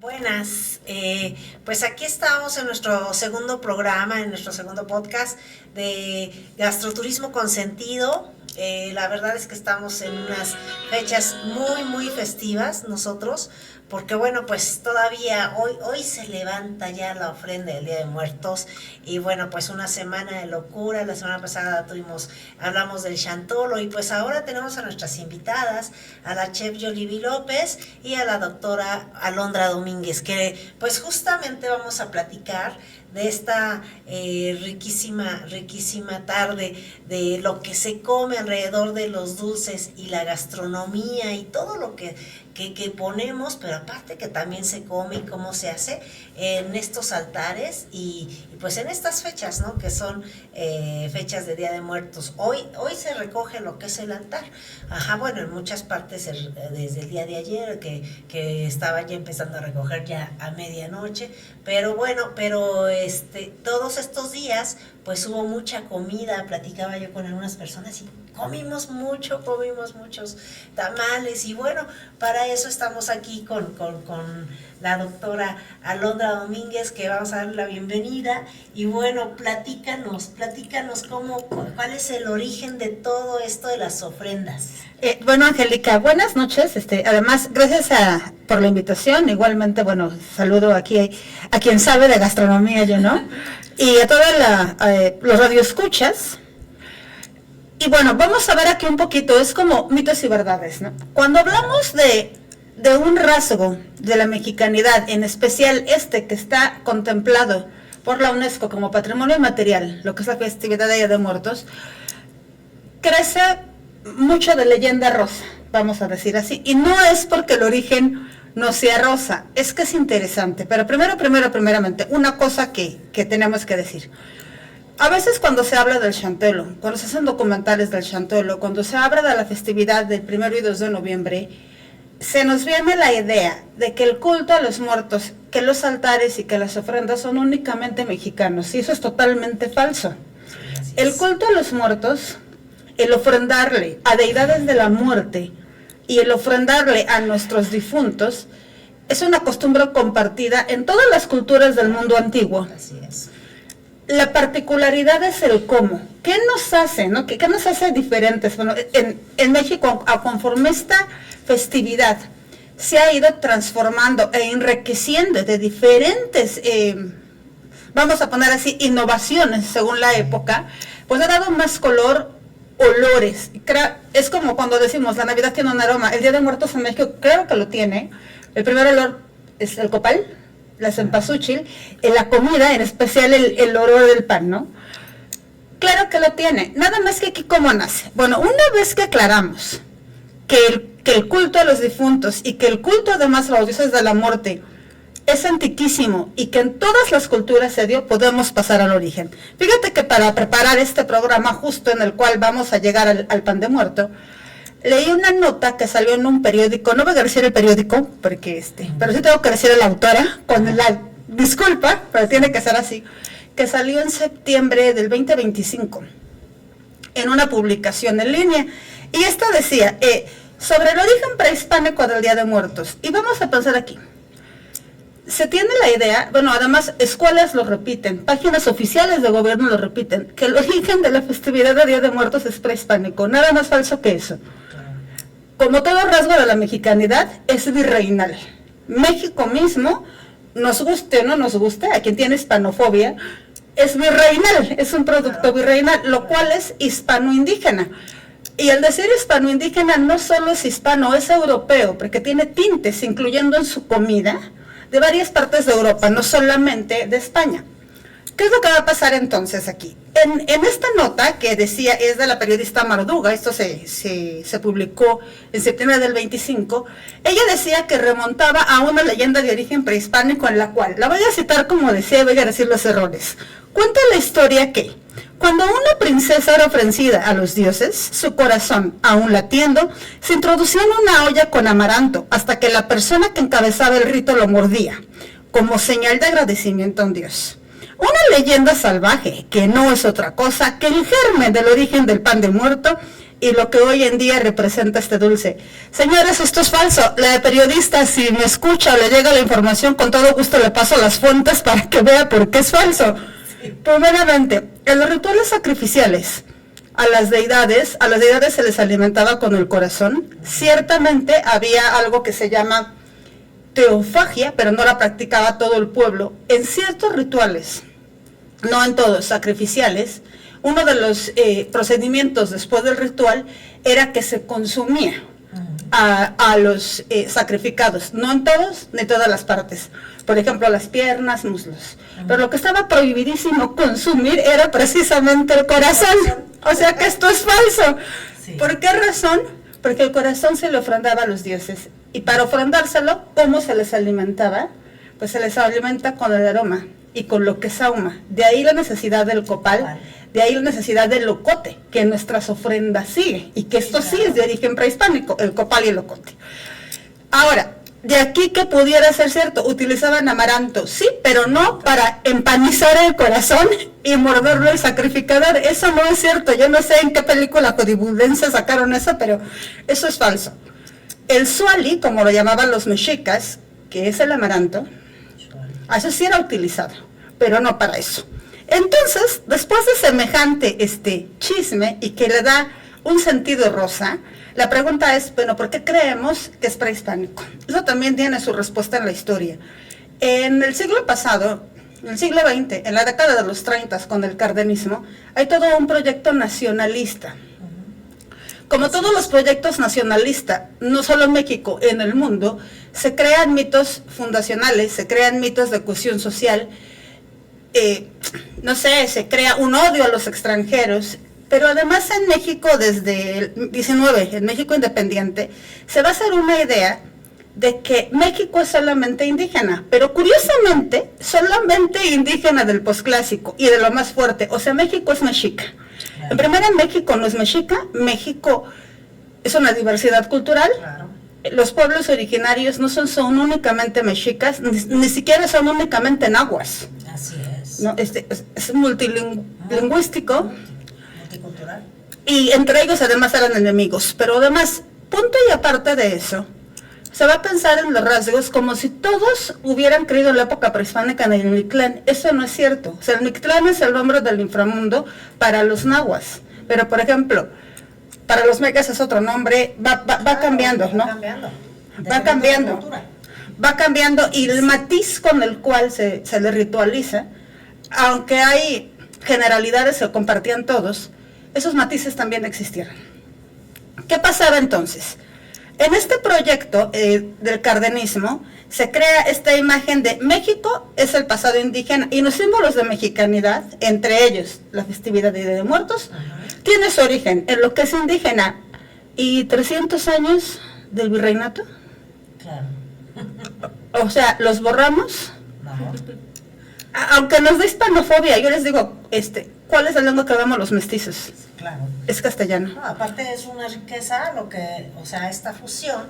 Buenas, pues aquí estamos en nuestro segundo programa, en nuestro segundo podcast de Gastroturismo con Sentido. La verdad es que estamos en unas fechas muy festivas nosotros, porque bueno, pues todavía hoy se levanta ya la ofrenda del Día de Muertos y bueno, pues una semana de locura. La semana pasada hablamos del Chantolo y pues ahora tenemos a nuestras invitadas, a la chef Yolivi López y a la doctora Alondra Domínguez, que pues justamente vamos a platicar de esta riquísima tarde, de lo que se come alrededor de los dulces y la gastronomía y todo lo que ponemos, pero aparte que también se come y cómo se hace en estos altares y pues en estas fechas, ¿no? Que son fechas de Día de Muertos. Hoy se recoge lo que es el altar. Bueno, en muchas partes desde el día de ayer que estaba ya empezando a recoger ya a medianoche, pero bueno, todos estos días pues hubo mucha comida. Platicaba yo con algunas personas y comimos muchos tamales y bueno, para eso estamos aquí con la doctora Alondra Domínguez, que vamos a darle la bienvenida. Y bueno, platícanos cuál es el origen de todo esto de las ofrendas. Bueno, Angélica, buenas noches. Además, gracias por la invitación. Igualmente, bueno, saludo aquí a quien sabe de gastronomía, yo no, y a todos los radioescuchas. Y bueno, vamos a ver aquí un poquito, es como mitos y verdades, ¿no? Cuando hablamos de un rasgo de la mexicanidad, en especial que está contemplado por la UNESCO como patrimonio inmaterial, lo que es la festividad de Día de Muertos, crece mucho de leyenda rosa, vamos a decir así, y no es porque el origen no sea rosa, es que es interesante. Pero primeramente, una cosa que tenemos que decir. A veces cuando se habla del Chantolo, cuando se hacen documentales del Chantolo, cuando se habla de la festividad del 1 y 2 de noviembre, se nos viene la idea de que el culto a los muertos, que los altares y que las ofrendas son únicamente mexicanos, y eso es totalmente falso. El culto a los muertos, el ofrendarle a deidades de la muerte y el ofrendarle a nuestros difuntos, es una costumbre compartida en todas las culturas del mundo antiguo. Así es. La particularidad es el cómo. ¿Qué nos hace, no? ¿Qué nos hace diferentes? Bueno, en México, conforme esta festividad se ha ido transformando e enriqueciendo de diferentes, vamos a poner así, innovaciones según la época, pues ha dado más color, olores. Es como cuando decimos, la Navidad tiene un aroma. El Día de Muertos en México creo que lo tiene. El primer olor es el copal, la cempasúchil, en la comida, en especial el olor del pan, ¿no? Claro que lo tiene, nada más que aquí cómo nace. Bueno, una vez que aclaramos que el culto a los difuntos y que el culto además a los dioses de la muerte es antiquísimo y que en todas las culturas se dio, podemos pasar al origen. Fíjate que para preparar este programa justo en el cual vamos a llegar al pan de muerto, leí una nota que salió en un periódico, no voy a decir el periódico, porque pero sí tengo que decir a la autora, con la disculpa, pero tiene que ser así, que salió en septiembre del 2025, en una publicación en línea, y esta decía, sobre el origen prehispánico del Día de Muertos, y vamos a pensar aquí. Se tiene la idea, bueno, además escuelas lo repiten, páginas oficiales de gobierno lo repiten, que el origen de la festividad de Día de Muertos es prehispánico, nada más falso que eso. Como todo rasgo de la mexicanidad, es virreinal. México mismo, nos guste o no nos guste, a quien tiene hispanofobia, es virreinal, es un producto virreinal, lo cual es hispano-indígena. Y al decir hispano-indígena no solo es hispano, es europeo, porque tiene tintes, incluyendo en su comida, de varias partes de Europa, no solamente de España. ¿Qué es lo que va a pasar entonces aquí? En esta nota que decía, es de la periodista Marduga, esto se publicó en septiembre del 25, ella decía que remontaba a una leyenda de origen prehispánico en la cual, la voy a citar como decía, voy a decir los errores. Cuenta la historia que, cuando una princesa era ofrecida a los dioses, su corazón, aún latiendo, se introducía en una olla con amaranto, hasta que la persona que encabezaba el rito lo mordía, como señal de agradecimiento a un dios. Una leyenda salvaje, que no es otra cosa que el germen del origen del pan de muerto y lo que hoy en día representa este dulce. Señores, esto es falso. La periodista, si me escucha o le llega la información, con todo gusto le paso las fuentes para que vea por qué es falso. Primeramente, en los rituales sacrificiales, a las deidades se les alimentaba con el corazón. Ciertamente había algo que se llama teofagia, pero no la practicaba todo el pueblo. En ciertos rituales, no en todos, sacrificiales, uno de los procedimientos después del ritual era que se consumía a los sacrificados, no en todos ni todas las partes, por ejemplo las piernas, muslos, pero lo que estaba prohibidísimo consumir era precisamente el corazón, o sea que esto es falso. Sí. ¿Por qué razón? Porque el corazón se le ofrendaba a los dioses, y para ofrendárselo, ¿cómo se les alimentaba? Pues se les alimenta con el aroma y con lo que sauma, de ahí la necesidad del copal, de ahí la necesidad del locote, que en nuestras ofrendas sigue, y que esto sí es de origen prehispánico, el copal y el locote. Ahora, de aquí que pudiera ser cierto, utilizaban amaranto, sí, pero no para empanizar el corazón y morderlo el sacrificador, eso no es cierto, yo no sé en qué película hollywoodense sacaron eso, pero eso es falso. El suali, como lo llamaban los mexicas, que es el amaranto, eso sí era utilizado, pero no para eso. Entonces, después de semejante chisme y que le da un sentido rosa, la pregunta es, bueno, ¿por qué creemos que es prehispánico? Eso también tiene su respuesta en la historia. En el siglo pasado, en el siglo XX, en la década de los 30, con el cardenismo, hay todo un proyecto nacionalista. Como todos los proyectos nacionalistas, no solo en México, en el mundo, se crean mitos fundacionales, se crean mitos de cohesión social, no sé, se crea un odio a los extranjeros, pero además en México desde el 19, en México independiente, se va a hacer una idea de que México es solamente indígena, pero curiosamente, solamente indígena del posclásico y de lo más fuerte, o sea, México es mexica. En primera, México no es mexica, México es una diversidad cultural. Claro. Los pueblos originarios no son únicamente mexicas, ni siquiera son únicamente nahuas. Así es. No, es multilingüístico. Multicultural. Y entre ellos además eran enemigos. Pero además, punto y aparte de eso, se va a pensar en los rasgos como si todos hubieran creído en la época prehispánica en el Mictlán. Eso no es cierto. O sea, el Mictlán es el nombre del inframundo para los nahuas. Pero, por ejemplo, para los mecas es otro nombre, va cambiando, ¿no? Va cambiando y el matiz con el cual se le ritualiza, aunque hay generalidades que compartían todos, esos matices también existieron. ¿Qué pasaba entonces? En este proyecto del cardenismo se crea esta imagen de México es el pasado indígena y los símbolos de mexicanidad, entre ellos la festividad de Día de Muertos, tiene su origen en lo que es indígena y 300 años del virreinato. Claro. O sea, ¿los borramos? No. Aunque nos da hispanofobia, yo les digo, ¿cuál es la lengua que hablamos los mestizos? Claro. Es castellano. No, aparte es una riqueza, esta fusión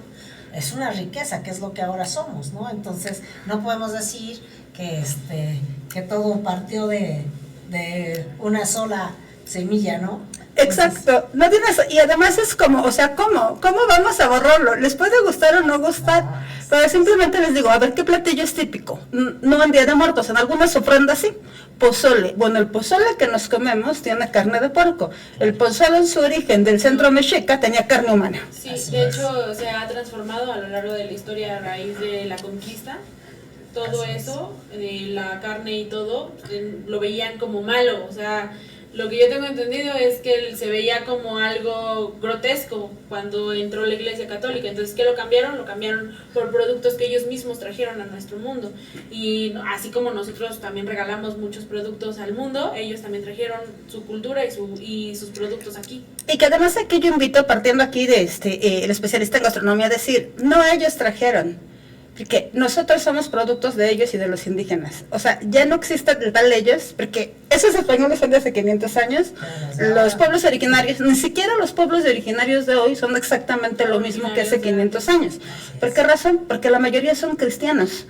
es una riqueza, que es lo que ahora somos, ¿no? Entonces, no podemos decir que todo partió de una sola semilla, ¿no? Exacto, no tienes, y además es como, o sea, ¿cómo vamos a borrarlo? ¿Les puede gustar o no gustar? Pero simplemente les digo, a ver, ¿qué platillo es típico? No en Día de Muertos, en algunas ofrendas sí, pozole. Bueno, el pozole que nos comemos tiene carne de puerco. El pozole en su origen del centro mexica tenía carne humana. Sí, de hecho se ha transformado a lo largo de la historia a raíz de la conquista. Todo eso, la carne y todo, lo veían como malo, o sea, lo que yo tengo entendido es que se veía como algo grotesco cuando entró la Iglesia Católica. Entonces, ¿qué lo cambiaron? Lo cambiaron por productos que ellos mismos trajeron a nuestro mundo. Y así como nosotros también regalamos muchos productos al mundo, ellos también trajeron su cultura y sus productos aquí. Y que además aquí yo invito, partiendo aquí de el especialista en gastronomía, a decir, no ellos trajeron, porque nosotros somos productos de ellos y de los indígenas. O sea, ya no existe tal ellos, porque esos españoles son de hace 500 años. Los pueblos originarios, ni siquiera los pueblos originarios de hoy son exactamente lo mismo que hace 500 años. ¿Por qué razón? Porque la mayoría son cristianos.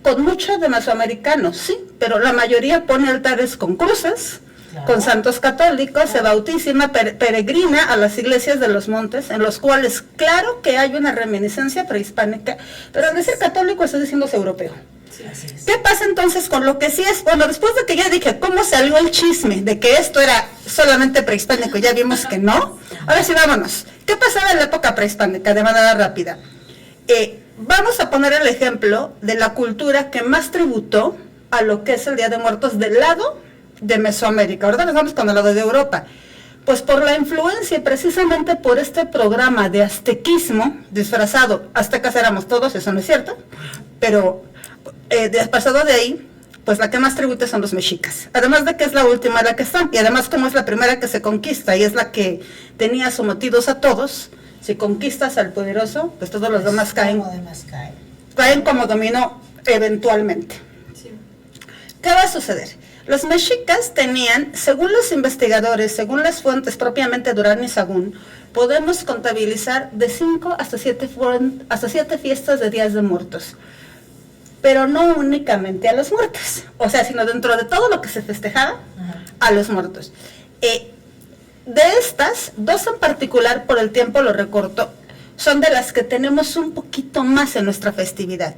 con muchos de mesoamericanos, sí, pero la mayoría pone altares con cruces, Claro. con santos católicos, se bautisma, peregrina a las iglesias de los montes, en los cuales claro que hay una reminiscencia prehispánica, pero al decir católico estoy diciendo europeo. Sí, así es. ¿Qué pasa entonces con lo que sí es? Bueno, después de que ya dije cómo salió el chisme de que esto era solamente prehispánico, ya vimos que no. Ahora sí, vámonos. ¿Qué pasaba en la época prehispánica? De manera rápida. Vamos a poner el ejemplo de la cultura que más tributó a lo que es el Día de Muertos del lado de Mesoamérica. Ahora nos vamos con el lado de Europa. Pues por la influencia y precisamente por este programa de aztequismo disfrazado, aztecas éramos todos, eso no es cierto, pero pasado de ahí, pues la que más tributa son los mexicas. Además de que es la última la que está, y además como es la primera que se conquista y es la que tenía sometidos a todos, si conquistas al poderoso, pues todos los demás caen como dominó eventualmente. Sí. ¿Qué va a suceder? Los mexicas tenían, según los investigadores, según las fuentes propiamente Durán y Sagún, podemos contabilizar de 5 hasta 7 fiestas de días de muertos. Pero no únicamente a los muertos, o sea, sino dentro de todo lo que se festejaba, a los muertos. De estas, 2 en particular, por el tiempo lo recorto, son de las que tenemos un poquito más en nuestra festividad.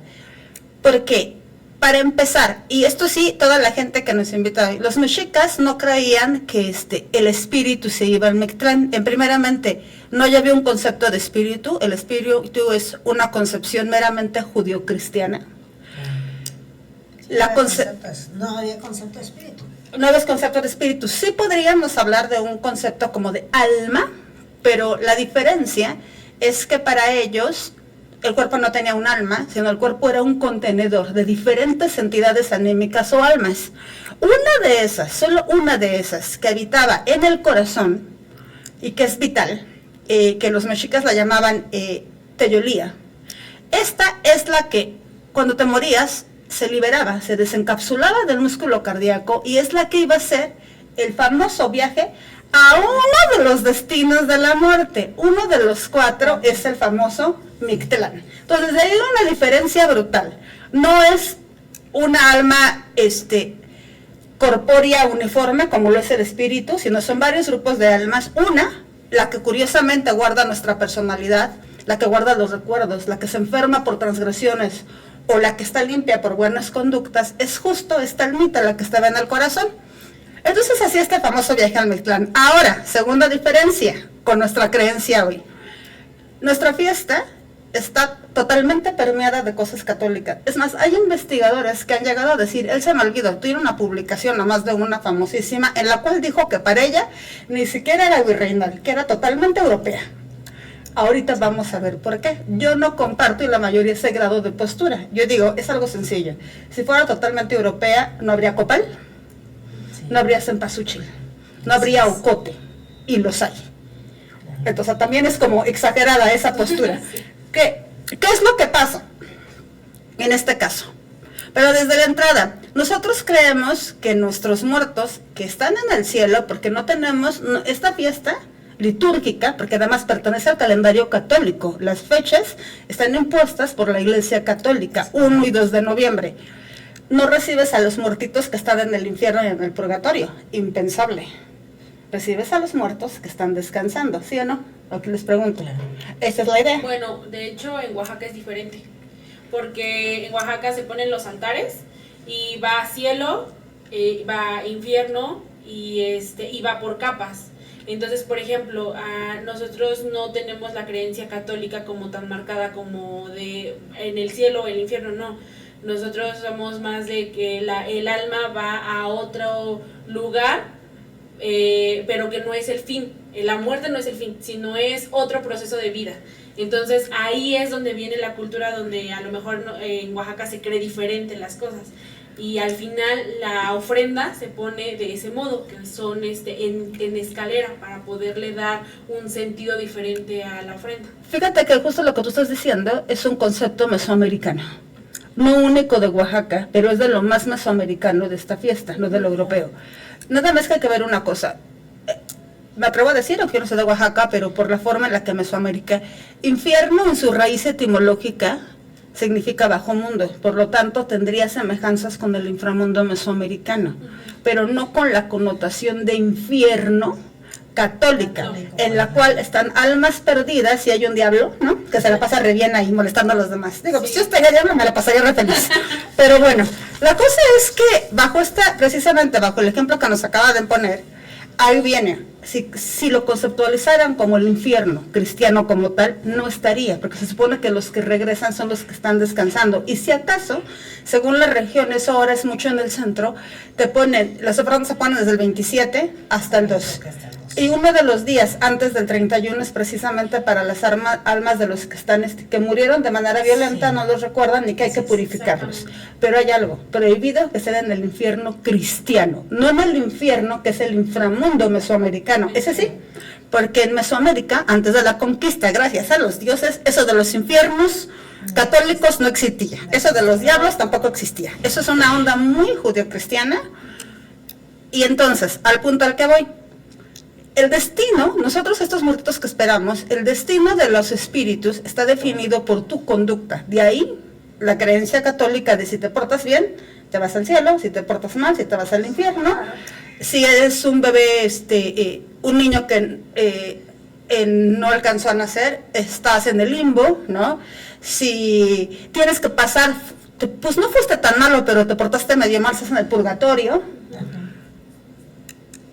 Porque, para empezar, y esto sí, toda la gente que nos invita hoy, los mexicas no creían que el espíritu se iba al Mictlán. Primeramente, no había un concepto de espíritu, el espíritu es una concepción meramente judio-cristiana. No había concepto de espíritu. No había concepto de espíritu. Sí podríamos hablar de un concepto como de alma, pero la diferencia es que para ellos el cuerpo no tenía un alma, sino el cuerpo era un contenedor de diferentes entidades anímicas o almas. Una de esas, solo una de esas, que habitaba en el corazón y que es vital, que los mexicas la llamaban teyolía. Esta es la que cuando te morías se liberaba, se desencapsulaba del músculo cardíaco y es la que iba a ser el famoso viaje a uno de los destinos de la muerte. Uno de los 4 es el famoso Mictlán. Entonces, de ahí hay una diferencia brutal. No es una alma corpórea uniforme como lo es el espíritu, sino son varios grupos de almas. Una, la que curiosamente guarda nuestra personalidad, la que guarda los recuerdos, la que se enferma por transgresiones o la que está limpia por buenas conductas, es justo esta almita la que estaba en el corazón. Entonces así este famoso viaje al Mictlán. Ahora, segunda diferencia con nuestra creencia hoy. Nuestra fiesta está totalmente permeada de cosas católicas. Es más, hay investigadores que han llegado a decir, él se me olvidó, tiene una publicación nomás de una famosísima, en la cual dijo que para ella ni siquiera era virreinal, que era totalmente europea. Ahorita vamos a ver por qué. Yo no comparto y la mayoría ese grado de postura. Yo digo, es algo sencillo. Si fuera totalmente europea, no habría copal, no habría cempasúchil, no habría ocote, y los hay. Entonces también es como exagerada esa postura. ¿Qué es lo que pasa en este caso? Pero desde la entrada, nosotros creemos que nuestros muertos que están en el cielo, porque no tenemos esta fiesta litúrgica, porque además pertenece al calendario católico. Las fechas están impuestas por la Iglesia Católica, 1 y 2 de noviembre. No recibes a los muertitos que están en el infierno y en el purgatorio, impensable. Recibes a los muertos que están descansando, ¿sí o no? Aquí les pregunto. Esa es la idea. Bueno, de hecho en Oaxaca es diferente, porque en Oaxaca se ponen los altares y va a cielo, va a infierno y va por capas. Entonces, por ejemplo, nosotros no tenemos la creencia católica como tan marcada como de en el cielo o el infierno, no. Nosotros somos más de que el alma va a otro lugar, pero que no es el fin. La muerte no es el fin, sino es otro proceso de vida. Entonces, ahí es donde viene la cultura, donde a lo mejor en Oaxaca se cree diferente las cosas. Y al final la ofrenda se pone de ese modo, que son en escalera, para poderle dar un sentido diferente a la ofrenda. Fíjate que justo lo que tú estás diciendo es un concepto mesoamericano, no único de Oaxaca, pero es de lo más mesoamericano de esta fiesta, no de lo europeo. Nada más que hay que ver una cosa. Me atrevo a decir, aunque no soy de Oaxaca, pero por la forma en la que Mesoamérica, infierno en su raíz etimológica significa bajo mundo, por lo tanto tendría semejanzas con el inframundo mesoamericano, pero no con la connotación de infierno católica, en la cual están almas perdidas y hay un diablo, ¿no? Que se la pasa re bien ahí molestando a los demás. Digo, pues si yo estaría diablo me la pasaría re feliz. Pero bueno, la cosa es que bajo precisamente bajo el ejemplo que nos acaba de poner, ahí viene, si lo conceptualizaran como el infierno cristiano como tal, no estaría, porque se supone que los que regresan son los que están descansando. Y si acaso, según las regiones, ahora es mucho en el centro, las ofrendas se ponen desde el 27 hasta el 2. Y uno de los días antes del 31 es precisamente para las almas de los que están que murieron de manera violenta, no los recuerdan ni que hay que purificarlos. Pero hay algo prohibido que sea en el infierno cristiano, no en el infierno que es el inframundo mesoamericano. Ese sí, porque en Mesoamérica, antes de la conquista, gracias a los dioses, eso de los infiernos católicos no existía. Eso de los diablos tampoco existía. Eso es una onda muy judeocristiana. Y entonces, al punto al que voy, el destino, nosotros estos muertos que esperamos, el destino de los espíritus está definido por tu conducta. De ahí la creencia católica de si te portas bien, te vas al cielo, si te portas mal, si te vas al infierno. Si eres un bebé, un niño que no alcanzó a nacer, estás en el limbo, ¿no? Si tienes que pasar, pues no fuiste tan malo, pero te portaste medio mal, estás en el purgatorio.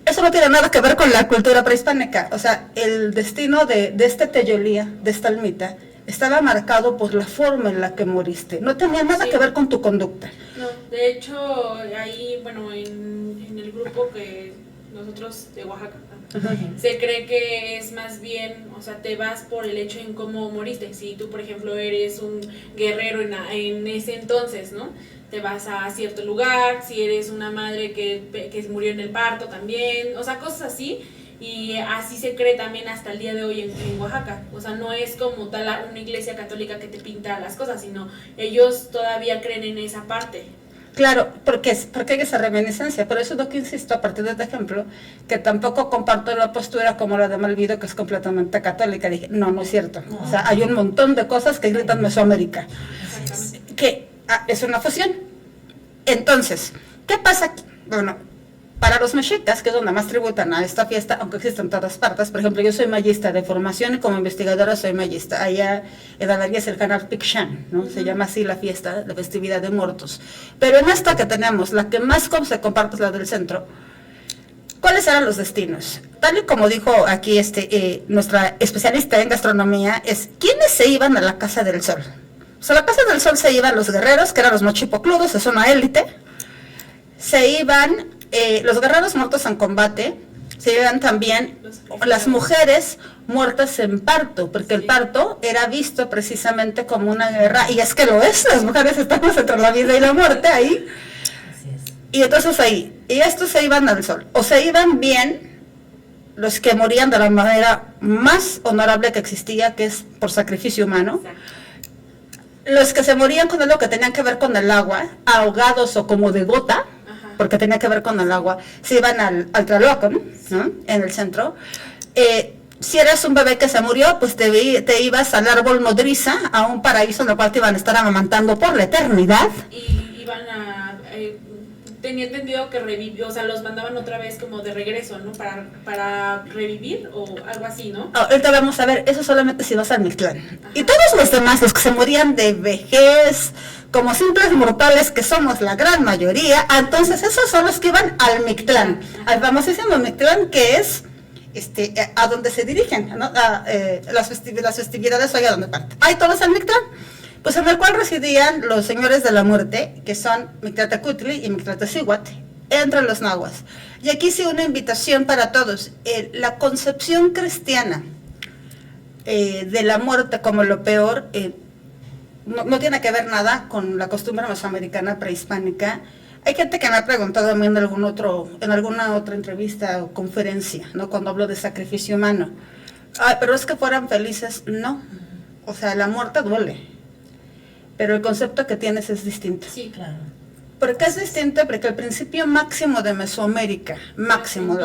Eso no tiene nada que ver con la cultura prehispánica. O sea, el destino de este teyolía, de esta almita, estaba marcado por la forma en la que moriste. No tenía nada que ver con tu conducta. No, de hecho, ahí, bueno, en el grupo que nosotros de Oaxaca, se cree que es más bien, o sea, te vas por el hecho en cómo moriste. Si tú, por ejemplo, eres un guerrero en ese entonces, ¿no? Te vas a cierto lugar, si eres una madre que murió en el parto también, o sea, cosas así, y así se cree también hasta el día de hoy en Oaxaca. O sea, no es como tal una iglesia católica que te pinta las cosas, sino ellos todavía creen en esa parte. Claro, porque hay esa reminiscencia, por eso es lo que insisto a partir de este ejemplo, que tampoco comparto la postura como la de Malvido, que es completamente católica. Dije, no es cierto. O sea, hay un montón de cosas que gritan Mesoamérica, que es una fusión. Entonces, ¿qué pasa aquí? Bueno, para los mexicas, que es donde más tributan a esta fiesta, aunque existen en todas partes, por ejemplo, yo soy mayista de formación y como investigadora soy mayista. Allá en Adalía es el canal Picchán, ¿no? Se llama así la fiesta, la festividad de muertos. Pero en esta que tenemos, la que más se comparte es la del centro. ¿Cuáles eran los destinos? Tal y como dijo aquí nuestra especialista en gastronomía, es ¿quiénes se iban a la Casa del Sol? O sea, a la Casa del Sol se iban los guerreros, que eran los mochipocludos, es una élite. Se iban los guerreros muertos en combate, se iban también las mujeres muertas en parto, porque el parto era visto precisamente como una guerra, y es que lo es, las mujeres estamos entre la vida y la muerte ahí. Y entonces y estos se iban al sol, o se iban bien los que morían de la manera más honorable que existía, que es por sacrificio humano. Los que se morían con algo que tenían que ver con el agua, ahogados o como de gota, porque tenía que ver con el agua, se iban al Tlaloacán, ¿no? En el centro. Si eras un bebé que se murió, pues te ibas al árbol nodriza, a un paraíso en el cual te iban a estar amamantando por la eternidad. Y iban a... tenía entendido que revivió, o sea, los mandaban otra vez como de regreso, ¿no? Para revivir o algo así, ¿no? Ahorita vamos a ver, eso solamente si vas al Mictlán. Y todos los demás, los que se morían de vejez, como simples mortales que somos la gran mayoría, entonces esos son los que iban al Mictlán, al famosísimo Mictlán, que es a donde se dirigen, ¿no? Las festividades hoy a donde parten. Hay todos al Mictlán, pues en el cual residían los señores de la muerte, que son Mictlatecutli y Mictlatecíhuatl, entre los nahuas. Y aquí sí una invitación para todos. La concepción cristiana de la muerte como lo peor, no tiene que ver nada con la costumbre mesoamericana prehispánica. Hay gente que me ha preguntado a mí en alguna otra entrevista o conferencia, ¿no? Cuando hablo de sacrificio humano. Pero es que fueran felices, no. O sea, la muerte duele, pero el concepto que tienes es distinto. Sí, claro. ¿Por qué es distinto? Porque el principio máximo de Mesoamérica, máximo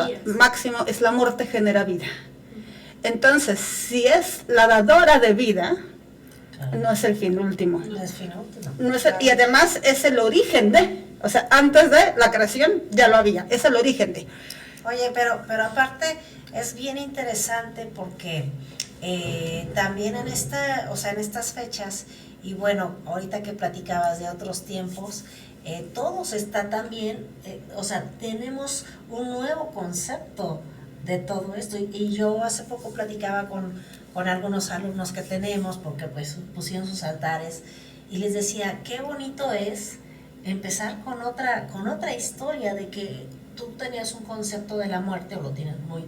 es la muerte genera vida. Entonces, si es la dadora de vida, Claro. no es el fin último. No es fin último. No es y además es el origen de, o sea, antes de la creación ya lo había, es el origen de. Oye, pero aparte es bien interesante porque también en esta, o sea, en estas fechas, y bueno, ahorita que platicabas de otros tiempos, todos está también, o sea, tenemos un nuevo concepto de todo esto, y yo hace poco platicaba con algunos alumnos que tenemos, porque pues pusieron sus altares, y les decía, qué bonito es empezar con otra historia, de que tú tenías un concepto de la muerte, o lo tienes muy,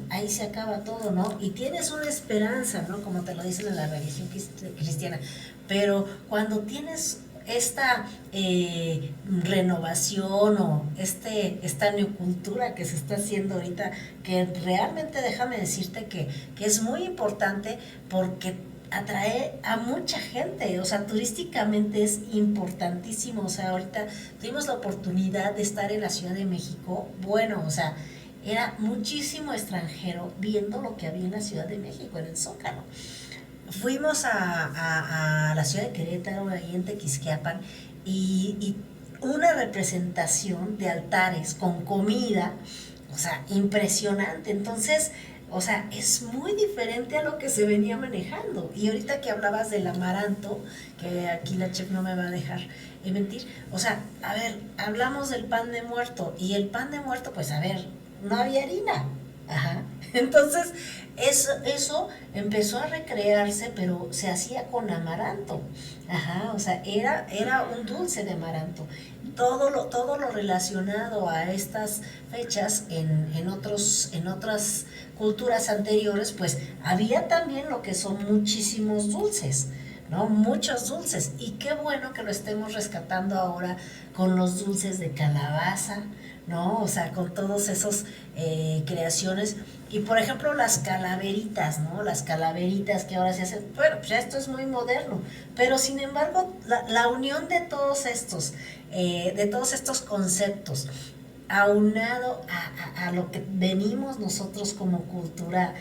ahí se acaba todo, ¿no? Y tienes una esperanza, ¿no? Como te lo dicen en la religión cristiana, pero cuando tienes esta renovación o esta neocultura que se está haciendo ahorita, que realmente déjame decirte que es muy importante porque atrae a mucha gente, o sea, turísticamente es importantísimo. O sea, ahorita tuvimos la oportunidad de estar en la Ciudad de México, bueno, o sea, era muchísimo extranjero viendo lo que había en la Ciudad de México, en el Zócalo. Fuimos a la ciudad de Querétaro, ahí en Tequisquiapan, y una representación de altares con comida, o sea, impresionante. Entonces, o sea, es muy diferente a lo que se venía manejando. Y ahorita que hablabas del amaranto, que aquí la chef no me va a dejar mentir, o sea, a ver, hablamos del pan de muerto, y el pan de muerto, pues a ver, no había harina. Ajá. Entonces, eso empezó a recrearse, pero se hacía con amaranto. Ajá, o sea, era un dulce de amaranto. Todo lo relacionado a estas fechas en otras culturas anteriores, pues había también lo que son muchísimos dulces, ¿no? Muchos dulces. Y qué bueno que lo estemos rescatando ahora con los dulces de calabaza, ¿no? O sea, con todos esos creaciones. Y por ejemplo las calaveritas, ¿no? Las calaveritas que ahora se hacen, bueno, pues ya esto es muy moderno, pero sin embargo la unión de todos estos conceptos, aunado a lo que venimos nosotros como cultura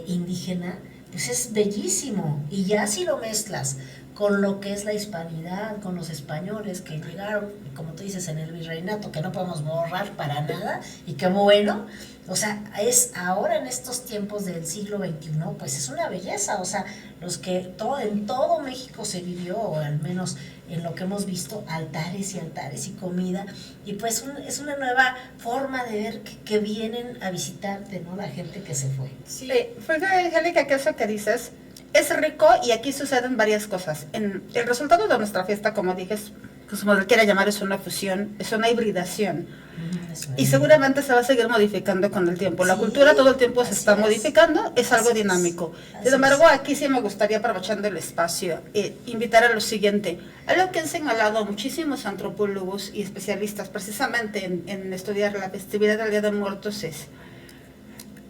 indígena, pues es bellísimo. Y ya si lo mezclas con lo que es la hispanidad, con los españoles que llegaron, como tú dices, en el virreinato, que no podemos borrar para nada, y qué bueno, o sea, es ahora en estos tiempos del siglo XXI, pues es una belleza. O sea, en todo México se vivió, o al menos en lo que hemos visto, altares y comida, y pues es una nueva forma de ver que vienen a visitarte, ¿no? La gente que se fue. Sí. Fíjate, Angélica, que eso que dices es rico, y aquí suceden varias cosas. El resultado de nuestra fiesta, como dije, como le quiera llamar, es una fusión, es una hibridación. Y seguramente se va a seguir modificando con el tiempo. La cultura todo el tiempo se está modificando, es algo dinámico. Sin embargo, aquí sí me gustaría, aprovechando el espacio, invitar a lo siguiente. Algo que han señalado muchísimos antropólogos y especialistas precisamente en estudiar la festividad del Día de Muertos es...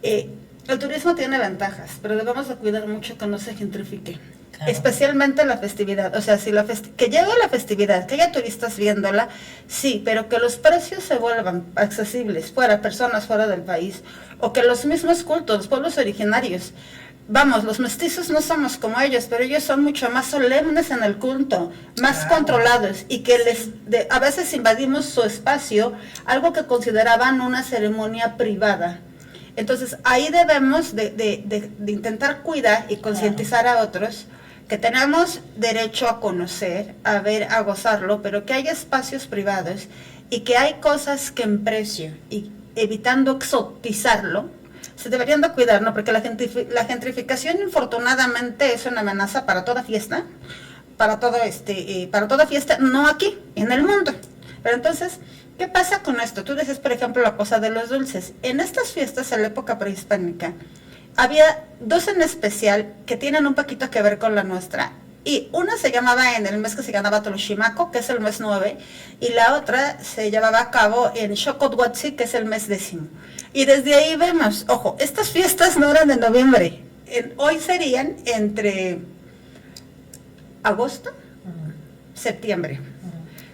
el turismo tiene ventajas, pero debemos de cuidar mucho que no se gentrifique. Claro. Especialmente la festividad, o sea, si que llegue la festividad, que haya turistas viéndola, sí, pero que los precios se vuelvan accesibles personas fuera del país, o que los mismos cultos, los pueblos originarios, vamos, los mestizos no somos como ellos, pero ellos son mucho más solemnes en el culto, más controlados, y que a veces invadimos su espacio, algo que consideraban una ceremonia privada. Entonces, ahí debemos de intentar cuidar y concientizar a otros que tenemos derecho a conocer, a ver, a gozarlo, pero que hay espacios privados y que hay cosas que en precio, y evitando exotizarlo, se deberían de cuidar, ¿no? Porque la gentrificación, infortunadamente, es una amenaza para toda fiesta, para toda fiesta, no aquí, en el mundo. Pero entonces, ¿qué pasa con esto? Tú dices, por ejemplo, la cosa de los dulces. En estas fiestas, en la época prehispánica, había dos en especial que tienen un poquito que ver con la nuestra. Y una se llamaba en el mes que se llamaba Toloshimaco, que es el mes 9, y la otra se llevaba a cabo en Xocothuatzi, que es el mes 10. Y desde ahí vemos, ojo, estas fiestas no eran de noviembre, hoy serían entre agosto, septiembre.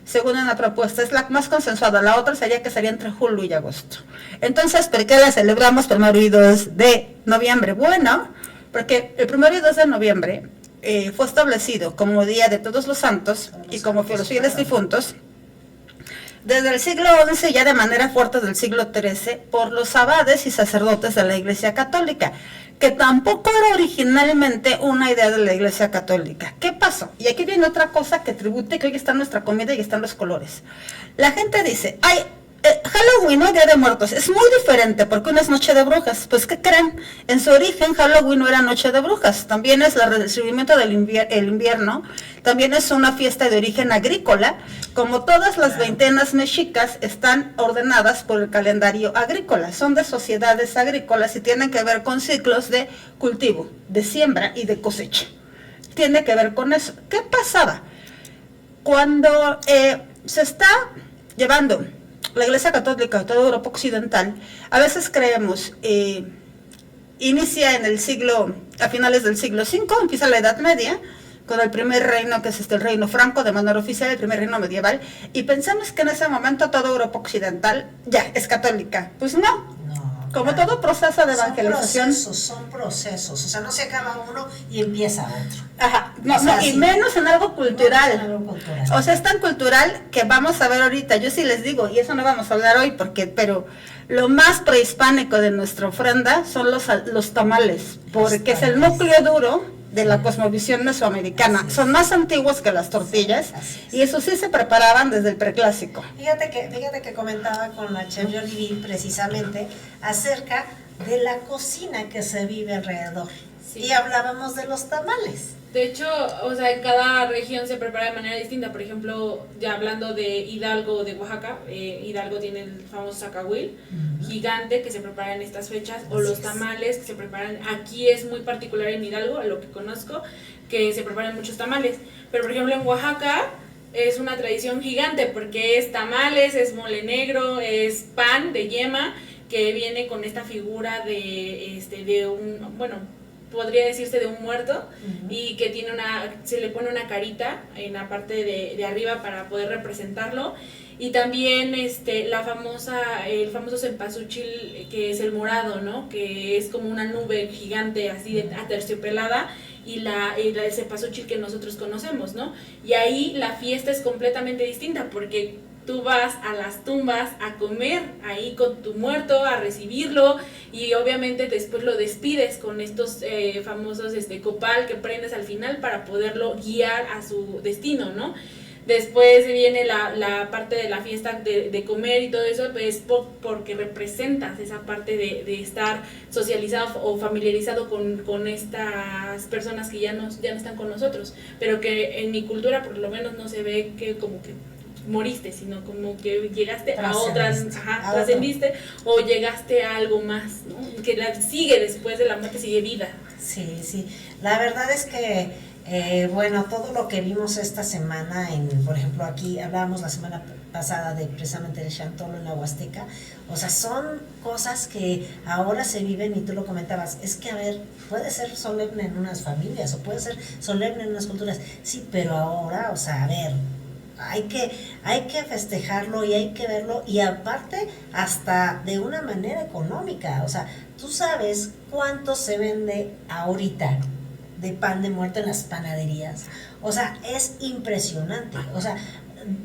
Según una propuesta, es la más consensuada. La otra sería que sería entre julio y agosto. Entonces, ¿por qué la celebramos 1 y 2 de noviembre? Bueno, porque el 1 y 2 de noviembre fue establecido como Día de Todos los Santos y como los fieles difuntos, desde el siglo XI, ya de manera fuerte del siglo XIII, por los abades y sacerdotes de la Iglesia Católica, que tampoco era originalmente una idea de la Iglesia Católica. ¿Qué pasó? Y aquí viene otra cosa que tribute, que hoy está nuestra comida y están los colores. La gente dice, ay, Halloween, ¿no? Día de Muertos, es muy diferente porque una es Noche de Brujas. Pues, ¿qué creen? En su origen, Halloween no era Noche de Brujas, también es el recibimiento del invierno, también es una fiesta de origen agrícola, como todas las veintenas mexicas están ordenadas por el calendario agrícola, son de sociedades agrícolas y tienen que ver con ciclos de cultivo, de siembra y de cosecha. Tiene que ver con eso. ¿Qué pasaba? Cuando se está llevando la Iglesia Católica de toda Europa Occidental, a veces creemos, inicia en el siglo, a finales del siglo V, empieza la Edad Media, con el primer reino, que es el reino franco, de manera oficial, el primer reino medieval, y pensamos que en ese momento toda Europa Occidental ya es católica. Pues no. Como todo proceso de evangelización. Son procesos, o sea, no se acaba uno y empieza otro. Ajá, no, O sea, y sí. menos en algo cultural. Menos en algo cultural. O sea, es tan cultural que vamos a ver ahorita, yo sí les digo, y eso no vamos a hablar hoy, pero lo más prehispánico de nuestra ofrenda son los tamales, porque es el núcleo duro de la cosmovisión mesoamericana. Son más antiguos que las tortillas, y eso sí se preparaban desde el preclásico. Fíjate que comentaba con la chef Yolivir precisamente acerca de la cocina que se vive alrededor. Sí. Y hablábamos de los tamales. De hecho, o sea, en cada región se prepara de manera distinta. Por ejemplo, ya hablando de Hidalgo o de Oaxaca, Hidalgo tiene el famoso zacahuil, gigante, que se prepara en estas fechas, o los tamales que se preparan. Aquí es muy particular en Hidalgo, a lo que conozco, que se preparan muchos tamales. Pero por ejemplo en Oaxaca es una tradición gigante, porque es tamales, es mole negro, es pan de yema, que viene con esta figura de un, bueno, podría decirse de un muerto, y que tiene se le pone una carita en la parte de arriba para poder representarlo. Y también el famoso cempasúchil, que es el morado, ¿no? Que es como una nube gigante así de aterciopelada, y el cempasúchil que nosotros conocemos, ¿no? Y ahí la fiesta es completamente distinta, porque tú vas a las tumbas a comer ahí con tu muerto, a recibirlo, y obviamente después lo despides con estos famosos copal que prendes al final para poderlo guiar a su destino, ¿no? Después viene la parte de la fiesta de comer y todo eso, pues porque representas esa parte de estar socializado o familiarizado con estas personas que ya no están con nosotros, pero que en mi cultura por lo menos no se ve que como que moriste, sino como que llegaste a otras, trascendiste, o llegaste a algo más, ¿no? Que sigue después de la muerte, sigue vida. Sí, sí. La verdad es que, bueno, todo lo que vimos esta semana, por ejemplo, aquí hablábamos la semana pasada de precisamente el Chantolo en la Huasteca, o sea, son cosas que ahora se viven, y tú lo comentabas, es que, a ver, puede ser solemne en unas familias, o puede ser solemne en unas culturas, sí, pero ahora, o sea, a ver, hay que festejarlo y hay que verlo, y aparte hasta de una manera económica. O sea, tú sabes cuánto se vende ahorita de pan de muerto en las panaderías. O sea, es impresionante. O sea,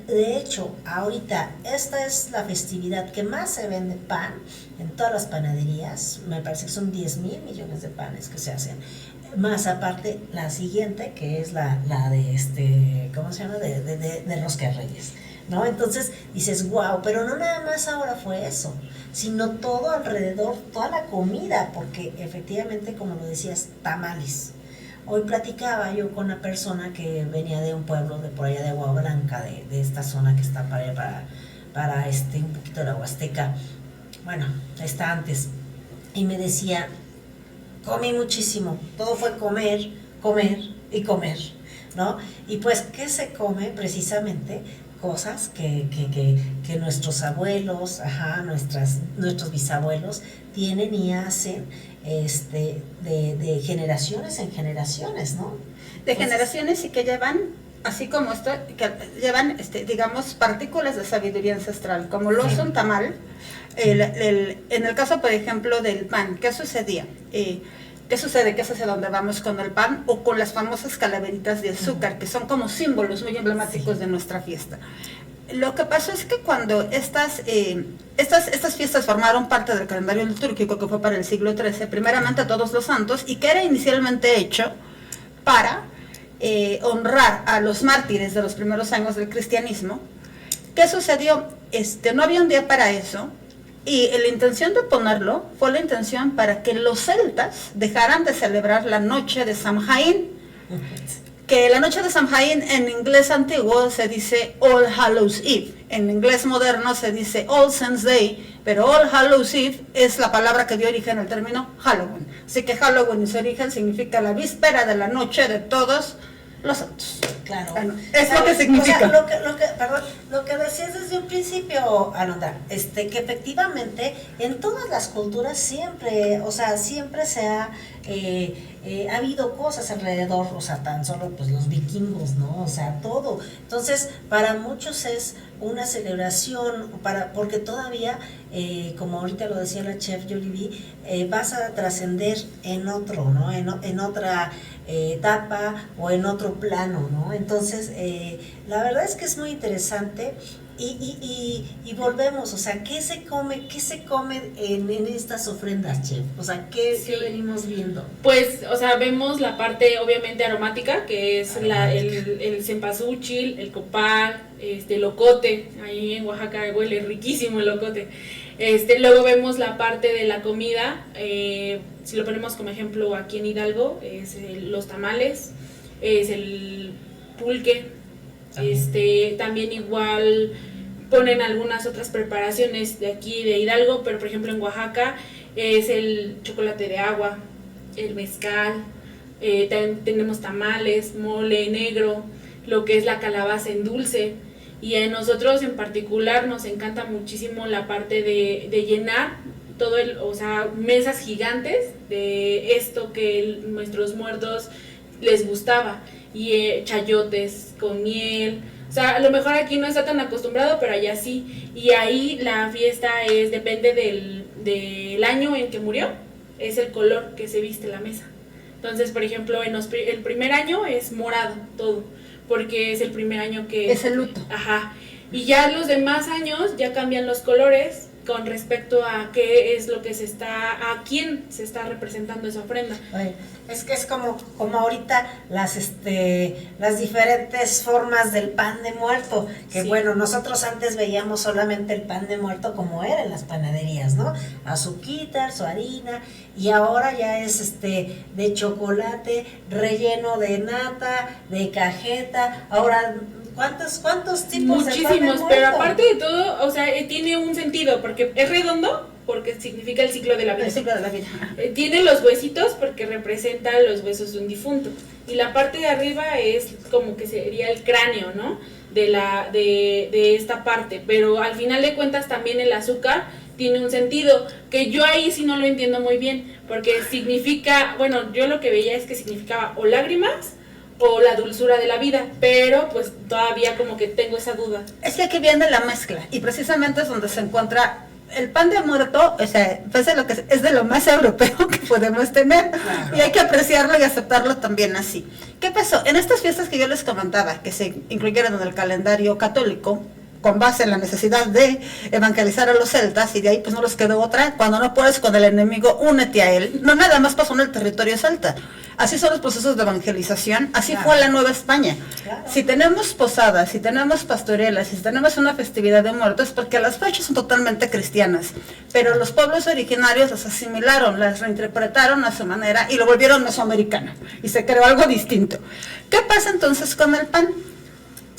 de hecho, ahorita esta es la festividad que más se vende pan en todas las panaderías. Me parece que son 10,000 millones de panes que se hacen. Más aparte, la siguiente, que es la de ¿cómo se llama? De Rosca de Reyes, ¿no? Entonces dices, wow, pero no nada más ahora fue eso, sino todo alrededor, toda la comida, porque efectivamente, como lo decías, tamales. Hoy platicaba yo con una persona que venía de un pueblo de por allá de Agua Blanca, de esta zona que está para un poquito de la Huasteca, bueno, está antes, y me decía, comí muchísimo, todo fue comer, comer y comer, ¿no? Y pues, ¿qué se come? Precisamente cosas que nuestros abuelos, nuestros bisabuelos tienen y hacen de generaciones en generaciones, ¿no? De generaciones, y que llevan, así como esto, que llevan, digamos, partículas de sabiduría ancestral, como lo es un tamal. En el caso, por ejemplo, del pan, ¿qué sucedía? ¿Qué sucede? Que es hacia donde vamos con el pan o con las famosas calaveritas de azúcar, que son como símbolos muy emblemáticos de nuestra fiesta. Lo que pasó es que cuando estas fiestas formaron parte del calendario litúrgico que fue para el siglo XIII, primeramente Todos los Santos, y que era inicialmente hecho para honrar a los mártires de los primeros años del cristianismo, ¿qué sucedió? No había un día para eso, y la intención de ponerlo fue la intención para que los celtas dejaran de celebrar la noche de Samhain, que la noche de Samhain en inglés antiguo se dice All Hallows Eve, en inglés moderno se dice All Saints Day, pero All Hallows Eve es la palabra que dio origen al término Halloween. Así que Halloween en su origen significa la víspera de la noche de todos los santos. Claro. Bueno, es lo que significa. O sea, lo que decías desde un principio, Alondra, que efectivamente en todas las culturas siempre, o sea, siempre se ha habido cosas alrededor, o sea, tan solo pues los vikingos, ¿no? O sea, todo. Entonces, para muchos es una celebración, porque todavía, como ahorita lo decía la chef Jollibee, vas a trascender en otro, ¿no? En otra etapa o en otro plano, ¿no? Entonces, la verdad es que es muy interesante. Y volvemos, o sea, ¿qué se come en estas ofrendas, chef? O sea, ¿qué venimos viendo? Pues, o sea, vemos la parte obviamente aromática, que es el cempasúchil, el copal, el locote, ahí en Oaxaca huele riquísimo el locote. Luego vemos la parte de la comida, si lo ponemos como ejemplo aquí en Hidalgo, es los tamales, es el pulque, también igual ponen algunas otras preparaciones de aquí de Hidalgo, pero por ejemplo en Oaxaca es el chocolate de agua, el mezcal, también tenemos tamales, mole negro, lo que es la calabaza en dulce, y a nosotros en particular nos encanta muchísimo la parte de llenar todo o sea, mesas gigantes de esto que nuestros muertos les gustaba, y chayotes con miel. O sea, a lo mejor aquí no está tan acostumbrado, pero allá sí. Y ahí la fiesta depende del año en que murió, es el color que se viste la mesa. Entonces, por ejemplo, el primer año es morado todo, porque es el primer año que... Es el luto. Ajá. Y ya los demás años ya cambian los colores con respecto a qué es lo que a quién se está representando esa ofrenda. Oye, es que es como ahorita las diferentes formas del pan de muerto, que sí. Bueno, nosotros antes veíamos solamente el pan de muerto como era en las panaderías, ¿no? Azuquita, su harina, y ahora ya es de chocolate, relleno de nata, de cajeta, ahora... ¿Cuántos tipos de pan de muerto? Muchísimos, pero aparte de todo, o sea, tiene un sentido, porque es redondo, porque significa el ciclo de la vida. El ciclo de la vida. Tiene los huesitos, porque representa los huesos de un difunto. Y la parte de arriba es como que sería el cráneo, ¿no? De esta parte. Pero al final de cuentas también el azúcar tiene un sentido, que yo ahí sí no lo entiendo muy bien, porque significa, bueno, yo lo que veía es que significaba o lágrimas, o la dulzura de la vida, pero pues todavía como que tengo esa duda. Es que aquí viene la mezcla, y precisamente es donde se encuentra el pan de muerto, o sea, pues es de lo más europeo que podemos tener, claro. Y hay que apreciarlo y aceptarlo también así. ¿Qué pasó? En estas fiestas que yo les comentaba, que se incluyeron en el calendario católico, con base en la necesidad de evangelizar a los celtas, y de ahí pues no les quedó otra, cuando no puedes con el enemigo, únete a él. No nada más pasó en el territorio celta, así son los procesos de evangelización, así claro. Fue la Nueva España. Claro. Si tenemos posadas, si tenemos pastorelas, si tenemos una festividad de muertos, porque las fechas son totalmente cristianas, pero los pueblos originarios las asimilaron, las reinterpretaron a su manera y lo volvieron mesoamericano, y se creó algo distinto. ¿Qué pasa entonces con el pan?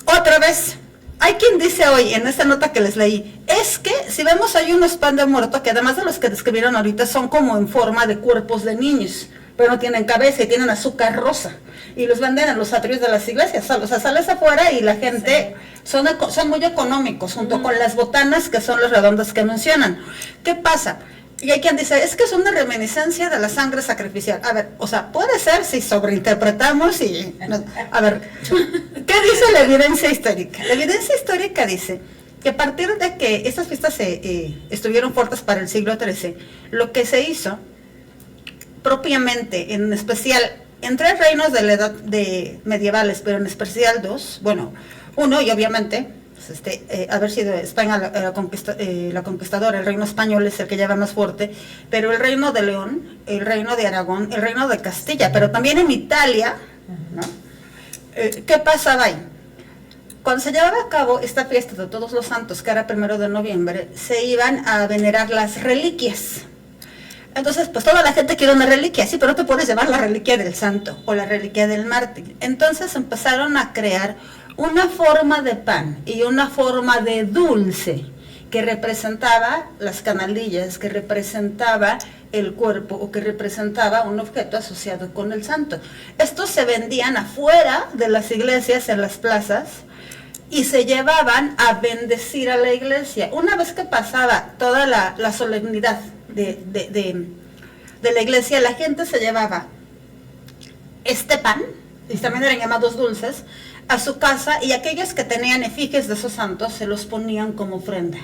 Otra vez, hay quien dice hoy, en esta nota que les leí, es que si vemos hay unos pan de muerto que además de los que describieron ahorita son como en forma de cuerpos de niños, pero no tienen cabeza y tienen azúcar rosa, y los venden en los atrios de las iglesias, o sea, sales afuera y la gente, sí. son muy económicos, junto con las botanas que son las redondas que mencionan. ¿Qué pasa? Y hay quien dice, es que es una reminiscencia de la sangre sacrificial. A ver, o sea, puede ser si sobreinterpretamos y... A ver, ¿qué dice la evidencia histórica? La evidencia histórica dice que a partir de que estas fiestas estuvieron fuertes para el siglo XIII, lo que se hizo, propiamente, en especial, en 3 reinos de la edad medievales, pero en especial 2, bueno, uno, y obviamente, pues haber sido España la conquistadora, el reino español es el que lleva más fuerte, pero el reino de León, el reino de Aragón, el reino de Castilla, pero también en Italia, ¿no? ¿Qué pasaba ahí? Cuando se llevaba a cabo esta fiesta de Todos los Santos, que era 1 de noviembre, se iban a venerar las reliquias. Entonces, pues toda la gente quiere una reliquia, sí, pero no te puedes llevar la reliquia del santo o la reliquia del mártir. Entonces empezaron a crear una forma de pan y una forma de dulce que representaba las canalillas, que representaba el cuerpo o que representaba un objeto asociado con el santo. Estos se vendían afuera de las iglesias, en las plazas, y se llevaban a bendecir a la iglesia. Una vez que pasaba toda la solemnidad de la iglesia, la gente se llevaba este pan, y también eran llamados dulces, a su casa, y aquellos que tenían efigies de esos santos se los ponían como ofrenda.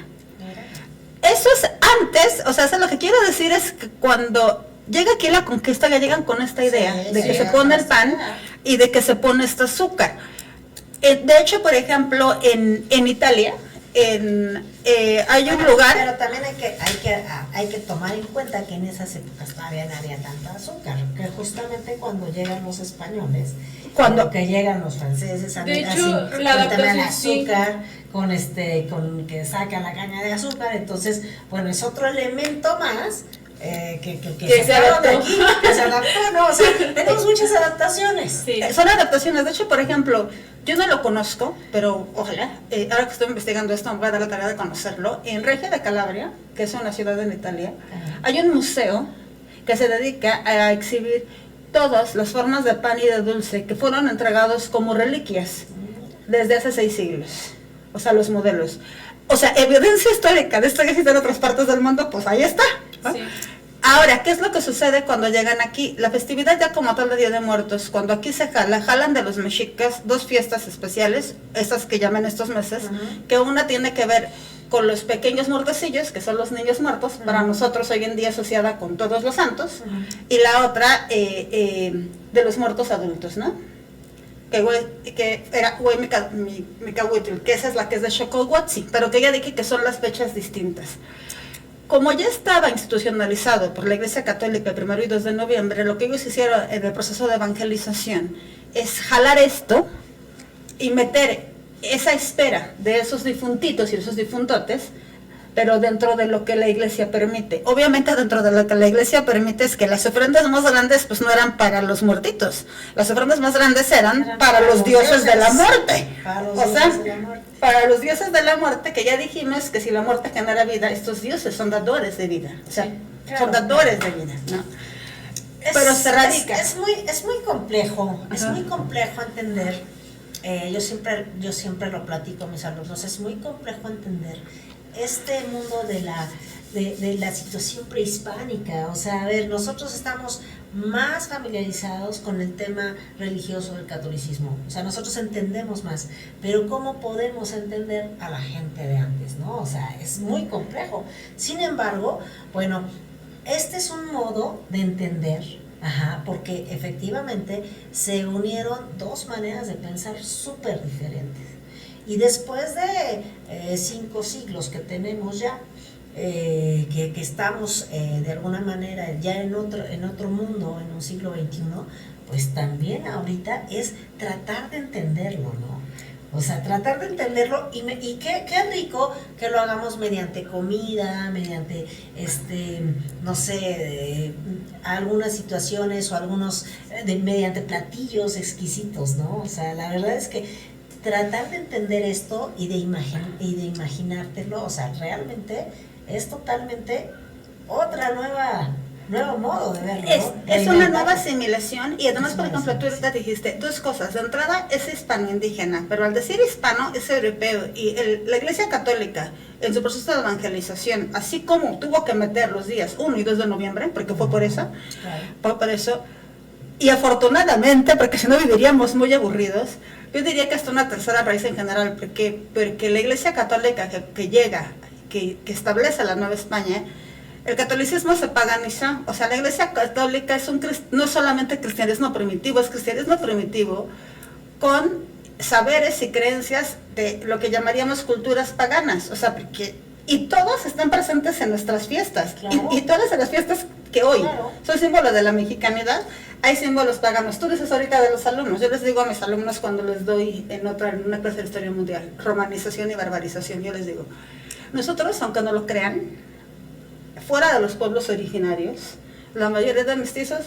Eso es antes, o sea, lo que quiero decir es que cuando llega aquí la conquista ya llegan con esta idea de que se pone el pan y de que se pone este azúcar. De hecho, por ejemplo, en Italia, hay un lugar... Pero también hay que tomar en cuenta que en esas épocas todavía no había tanta azúcar, que justamente cuando llegan los españoles, cuando que llegan los franceses, de hecho, la adaptación azúcar, con que sacan la caña de azúcar, entonces, bueno, es otro elemento más que se adaptó aquí, que se adaptó, ¿no? O sea, tenemos muchas adaptaciones. Sí. Son adaptaciones. De hecho, por ejemplo, yo no lo conozco, pero ojalá, ahora que estoy investigando esto, me voy a dar la tarea de conocerlo. En Reggio de Calabria, que es una ciudad en Italia, hay un museo que se dedica a exhibir todas las formas de pan y de dulce que fueron entregados como reliquias desde hace 6 siglos. O sea, los modelos. O sea, evidencia histórica de esto que existe en otras partes del mundo, pues ahí está, ¿no? Sí. Ahora, ¿qué es lo que sucede cuando llegan aquí? La festividad ya como tal de Día de Muertos, cuando aquí se jalan de los mexicas 2 fiestas especiales, estas que llaman estos meses, que una tiene que ver con los pequeños muertecillos, que son los niños muertos, para nosotros hoy en día asociada con todos los santos, y la otra de los muertos adultos, ¿no? Que era Huemicahuitl, que esa es la que es de Xocohuatzi, pero que ya dije que son las fechas distintas. Como ya estaba institucionalizado por la Iglesia Católica el 1 y 2 de noviembre, lo que ellos hicieron en el proceso de evangelización es jalar esto y meter esa espera de esos difuntitos y esos difuntotes, pero dentro de lo que la iglesia permite. Obviamente dentro de lo que la iglesia permite es que las ofrendas más grandes pues no eran para los muertitos, las ofrendas más grandes eran para los dioses de la muerte. Para los dioses de la muerte, que ya dijimos que si la muerte genera vida, estos dioses son dadores de vida, o sea, sí, claro, son dadores de vida, ¿no? Pero se radica. Es muy complejo, es muy complejo entender. Yo siempre lo platico a mis alumnos, es muy complejo entender este mundo de la situación prehispánica. O sea, a ver, nosotros estamos más familiarizados con el tema religioso del catolicismo, o sea, nosotros entendemos más, pero ¿cómo podemos entender a la gente de antes, no? O sea, es muy complejo. Sin embargo, bueno, este es un modo de entender, porque efectivamente se unieron 2 maneras de pensar súper diferentes. Y después de 5 siglos que tenemos ya, que estamos de alguna manera ya en otro mundo, en un siglo XXI, pues también ahorita es tratar de entenderlo, ¿no? O sea, tratar de entenderlo y qué rico que lo hagamos mediante comida, mediante, no sé, algunas situaciones o mediante platillos exquisitos, ¿no? O sea, la verdad es que tratar de entender esto y de imaginártelo, o sea, realmente es totalmente otra nuevo modo de verlo, ¿no? Es una nueva asimilación, y además, por ejemplo, tú ahorita dijiste 2 cosas. De entrada es hispano-indígena, pero al decir hispano es europeo, y la Iglesia Católica en su proceso de evangelización, así como tuvo que meter los días 1 y 2 de noviembre, porque fue por eso, y afortunadamente, porque si no viviríamos muy aburridos, yo diría que hasta una tercera raíz en general, porque la Iglesia Católica que llega, que establece la Nueva España, el catolicismo se paganizó, o sea, la Iglesia Católica es no es solamente cristianismo primitivo, es cristianismo primitivo con saberes y creencias de lo que llamaríamos culturas paganas, o sea, y todos están presentes en nuestras fiestas, claro. y todas las fiestas que hoy Claro. son símbolos de la mexicanidad, hay símbolos paganos. Tú dices ahorita de los alumnos, yo les digo a mis alumnos cuando les doy en una clase de historia mundial, romanización y barbarización, yo les digo, nosotros, aunque no lo crean, fuera de los pueblos originarios, la mayoría de mestizos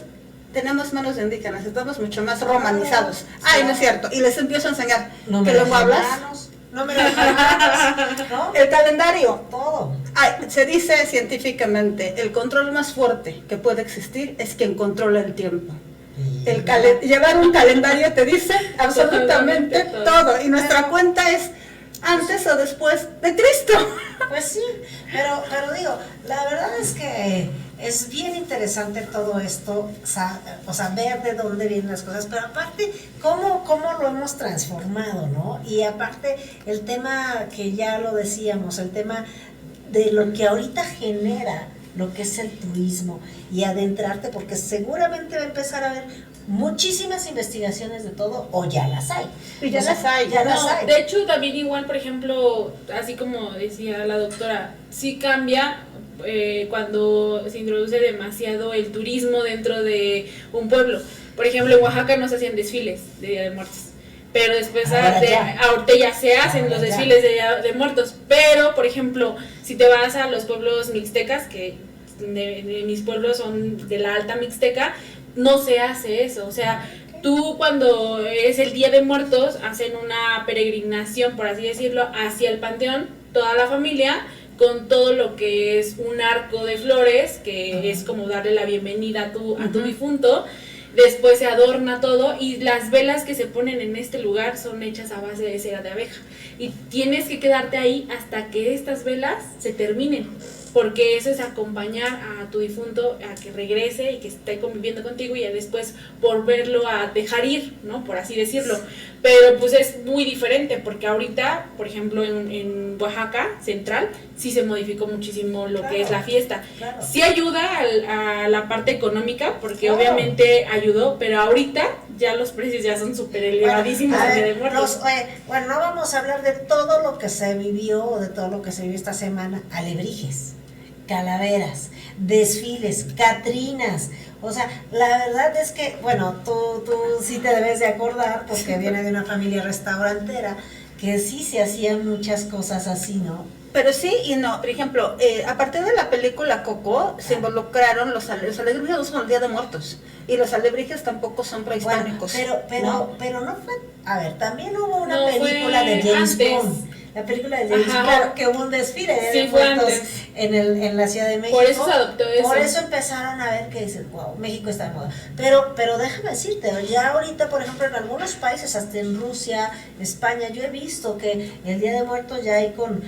tenemos menos de indígenas, estamos mucho más romanizados. Ay, no es cierto. Y les empiezo a enseñar ¿qué lengua hablas? Número de hermanos, ¿no? El calendario. Todo. Ay, se dice científicamente, el control más fuerte que puede existir es quien controla el tiempo. Llevar un calendario te dice absolutamente todo. Y nuestra cuenta es antes o después de Cristo. Pues sí, pero digo, la verdad es que es bien interesante todo esto, o sea, ver de dónde vienen las cosas, pero aparte, cómo lo hemos transformado, ¿no? Y aparte, el tema que ya lo decíamos, el tema de lo que ahorita genera lo que es el turismo y adentrarte, porque seguramente va a empezar a haber muchísimas investigaciones de todo, o ya las hay. Y ya las hay. De hecho, también igual, por ejemplo, así como decía la doctora, sí cambia cuando se introduce demasiado el turismo dentro de un pueblo. Por ejemplo, en Oaxaca no se hacían desfiles de Día de Muertos, pero después ahorita ya se hacen los desfiles de Día de Muertos. Pero, por ejemplo, si te vas a los pueblos mixtecas, que de mis pueblos son de la Alta Mixteca, no se hace eso. O sea, tú cuando es el Día de Muertos, hacen una peregrinación, por así decirlo, hacia el panteón, toda la familia, con todo lo que es un arco de flores, que es como darle la bienvenida a tu difunto. Después se adorna todo y las velas que se ponen en este lugar son hechas a base de cera de abeja. Y tienes que quedarte ahí hasta que estas velas se terminen, porque eso es acompañar a tu difunto a que regrese y que esté conviviendo contigo y ya después volverlo a dejar ir, ¿no? Por así decirlo. Pero pues es muy diferente, porque ahorita, por ejemplo, en Oaxaca Central, sí se modificó muchísimo lo que es la fiesta. Claro. Sí ayuda a la parte económica, porque obviamente ayudó, pero ahorita ya los precios ya son súper elevadísimos. Bueno, no vamos a hablar de todo lo que se vivió o de todo lo que se vivió esta semana. Alebrijes, calaveras, desfiles, catrinas. O sea, la verdad es que, bueno, tú sí te debes de acordar, porque viene de una familia restaurantera, que sí se hacían muchas cosas así, ¿no? Pero sí y no. Por ejemplo, a partir de la película Coco, se involucraron los alebrijes, no son el Día de Muertos, y los alebrijes tampoco son prehispánicos. Bueno, pero no fue. A ver, también hubo una No, película de James Bond. La película de James Bond, que hubo un desfile de muertos en la Ciudad de México. Por eso se adoptó eso. Por eso empezaron a ver que dices, wow, México está de moda. Pero déjame decirte, ya ahorita, por ejemplo, en algunos países, hasta en Rusia, España, yo he visto que el Día de Muertos ya hay con,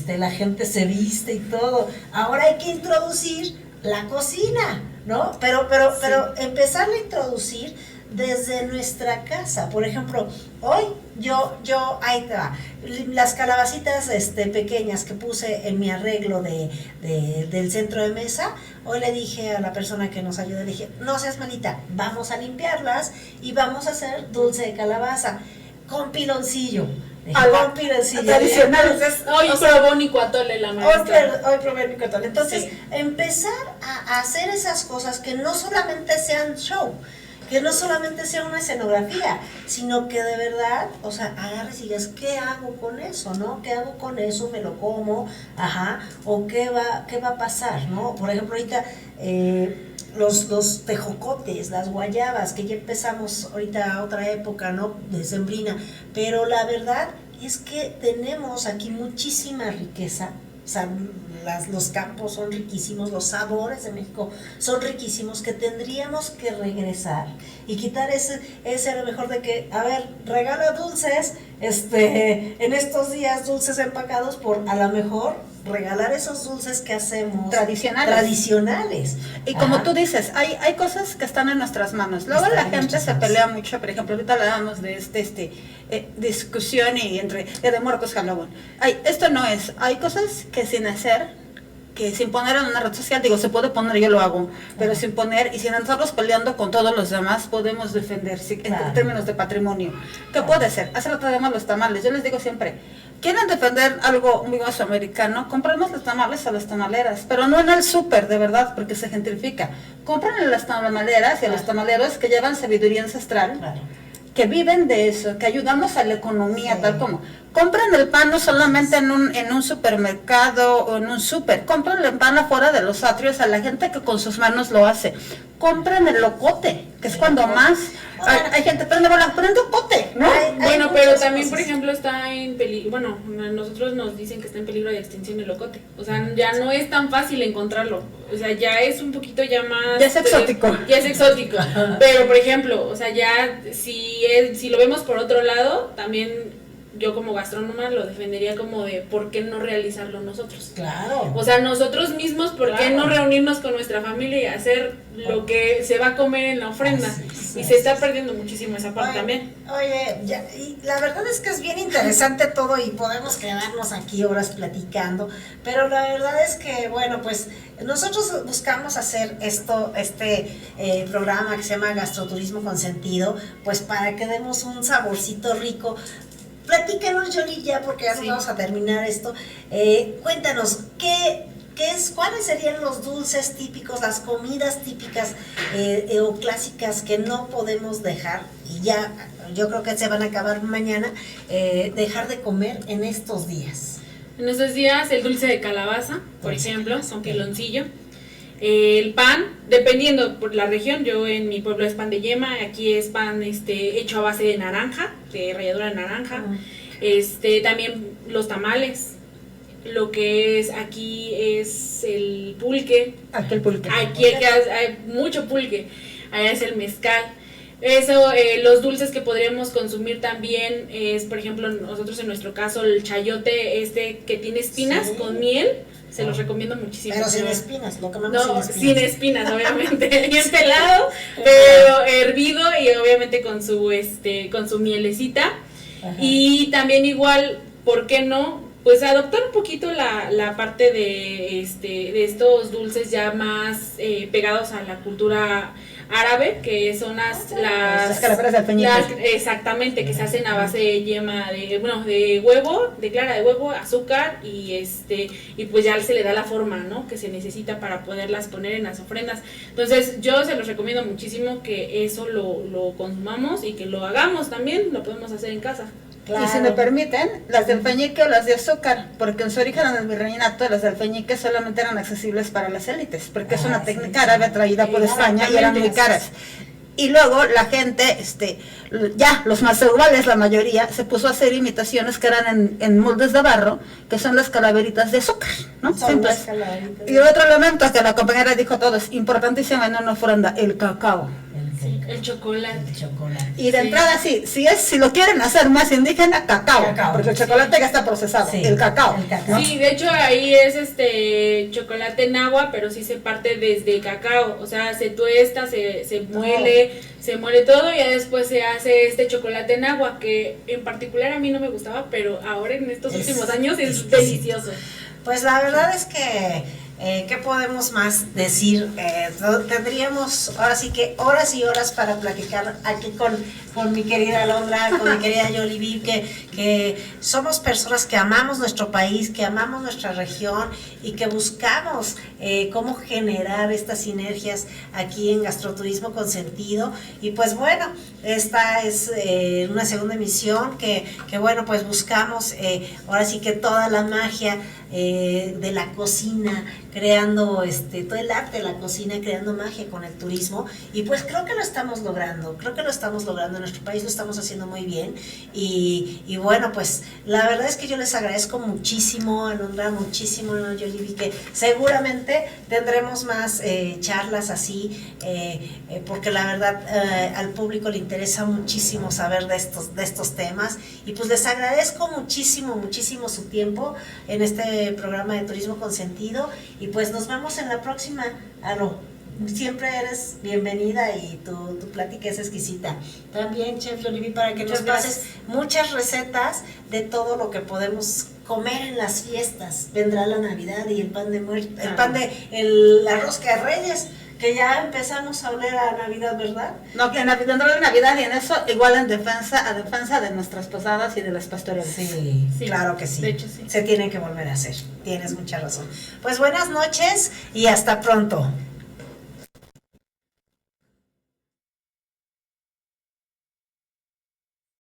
la gente se viste y todo. Ahora hay que introducir la cocina, ¿no? Pero empezar a introducir desde nuestra casa. Por ejemplo, hoy ahí te va, las calabacitas pequeñas que puse en mi arreglo del centro de mesa. Hoy le dije a la persona que nos ayuda, le dije, no seas malita, vamos a limpiarlas y vamos a hacer dulce de calabaza con piloncillo. Con piloncillo tradicional. Hoy probó Nicuatole la maestra. Hoy probé Nicuatole. Entonces, empezar a hacer esas cosas que no solamente sean show, que no solamente sea una escenografía, sino que de verdad, o sea, agarres y digas, ¿qué hago con eso, no? ¿Qué hago con eso? ¿Me lo como? Ajá, o ¿qué va a pasar, no? Por ejemplo, ahorita los tejocotes, las guayabas, que ya empezamos ahorita a otra época, ¿no? Decembrina, pero la verdad es que tenemos aquí muchísima riqueza. O sea, los campos son riquísimos, los sabores de México son riquísimos, que tendríamos que regresar y quitar ese a lo mejor de que, a ver, regala dulces, en estos días dulces empacados, por a lo mejor regalar esos dulces que hacemos tradicionales. Y como tú dices, hay cosas que están en nuestras manos. Luego la gente se pelea mucho. Por ejemplo, ahorita hablábamos de discusión y entre Día de Muertos, Halloween. Esto no es, hay cosas que sin hacer, que sin poner en una red social, digo, se puede poner, yo lo hago, pero sin poner y sin estarlos peleando con todos los demás, podemos defender en términos de patrimonio. ¿Qué puede ser? Hace rato además los tamales, yo les digo siempre, quieren defender algo muy mesoamericano, compremos los tamales a las tamaleras, pero no en el súper, de verdad, porque se gentrifica. Compren a las tamaleras y a los tamaleros que llevan sabiduría ancestral, que viven de eso, que ayudamos a la economía, tal como. Compren el pan no solamente en un supermercado o en un súper, compren el pan afuera de los atrios a la gente que con sus manos lo hace. Compren el locote, que es cuando más hay gente, pero prende locote, ¿no? Bueno, pero también, por ejemplo, está en peligro, bueno, nosotros nos dicen que está en peligro de extinción el locote. O sea, ya no es tan fácil encontrarlo. O sea, ya es un poquito ya más... Ya es exótico. Ya es exótico. Pero, por ejemplo, o sea, ya si lo vemos por otro lado, también yo como gastrónoma lo defendería como de ¿por qué no realizarlo nosotros? Claro. O sea, nosotros mismos, ¿por qué no reunirnos con nuestra familia y hacer lo que se va a comer en la ofrenda? Y se está perdiendo muchísimo esa parte también. Oye, y la verdad es que es bien interesante todo y podemos quedarnos aquí horas platicando, pero la verdad es que, bueno, pues nosotros buscamos hacer este programa que se llama Gastroturismo con Sentido, pues para que demos un saborcito rico. Platícanos, Yoli, ya porque ya nos vamos a terminar esto. Cuéntanos, ¿cuáles serían los dulces típicos, las comidas típicas o clásicas que no podemos dejar? Y ya, yo creo que se van a acabar mañana, dejar de comer en estos días. En estos días, el dulce de calabaza, por ejemplo, con piloncillo. El pan, dependiendo por la región, yo en mi pueblo es pan de yema, aquí es pan hecho a base de naranja, de ralladura de naranja. También los tamales, lo que es aquí es el pulque. Aquí el pulque. Aquí hay mucho pulque, allá es el mezcal. Eso, los dulces que podríamos consumir también es, por ejemplo, nosotros en nuestro caso, el chayote que tiene espinas con miel. Se los recomiendo muchísimo. Pero sin espinas, lo comemos no, sin espinas. sin espinas, obviamente. Bien pelado, pero hervido y obviamente con su mielecita. Ajá. Y también igual, ¿por qué no? Pues adoptar un poquito la parte de estos dulces ya más pegados a la cultura árabe, que son las calaveras de alfeñique. Exactamente, que se hacen a base de yema de huevo, de clara de huevo, azúcar y pues ya se le da la forma, ¿no? Que se necesita para poderlas poner en las ofrendas. Entonces, yo se los recomiendo muchísimo que eso lo consumamos y que lo hagamos también, lo podemos hacer en casa. Claro. Y si me permiten, las de alfeñique o las de azúcar, porque en su origen en el virreinato las de alfeñique solamente eran accesibles para las élites, porque es una técnica árabe traída por España y eran muy caras. Y luego la gente, ya los más iguales, la mayoría, se puso a hacer imitaciones que eran en moldes de barro, que son las calaveritas de azúcar, ¿no? Simples. Y otro elemento que la compañera dijo todo, es importantísimo en una ofrenda, el cacao. El chocolate. Y de entrada si lo quieren hacer más indígena, cacao, porque el chocolate ya está procesado, el cacao. ¿No? Sí, de hecho ahí es chocolate en agua, pero sí se parte desde cacao, o sea, se tuesta, se muele todo y ya después se hace este chocolate en agua, que en particular a mí no me gustaba, pero ahora en estos últimos años es delicioso. Pues la verdad es que ¿qué podemos más decir? Tendríamos ahora sí que horas y horas para platicar aquí con mi querida Alondra, con mi querida Yoli, que somos personas que amamos nuestro país, que amamos nuestra región y que buscamos cómo generar estas sinergias aquí en Gastroturismo con Sentido. Y pues bueno, esta es una segunda emisión que bueno, pues buscamos ahora sí que toda la magia de la cocina, creando todo el arte de la cocina, creando magia con el turismo, y pues creo que lo estamos logrando en nuestro país, lo estamos haciendo muy bien, y bueno, pues la verdad es que yo les agradezco muchísimo, Alondra, muchísimo, Yoli, que seguramente tendremos más charlas así, porque la verdad al público le interesa muchísimo saber de estos temas, y pues les agradezco muchísimo su tiempo en este programa de Turismo con Sentido, y pues nos vemos en la próxima. siempre eres bienvenida y tu plática es exquisita. También, Chef Yolivi, para que Muchas nos pases muchas recetas de todo lo que podemos comer en las fiestas. Vendrá la Navidad y el pan de muerto, la rosca de Reyes, que ya empezamos a oler a Navidad, ¿verdad? No, que vendrá la Navidad y en eso igual a defensa de nuestras posadas y de las pastorelas. Sí, Sí, claro que sí. de hecho, sí. Se tienen que volver a hacer. Tienes mucha razón. Pues buenas noches y hasta pronto.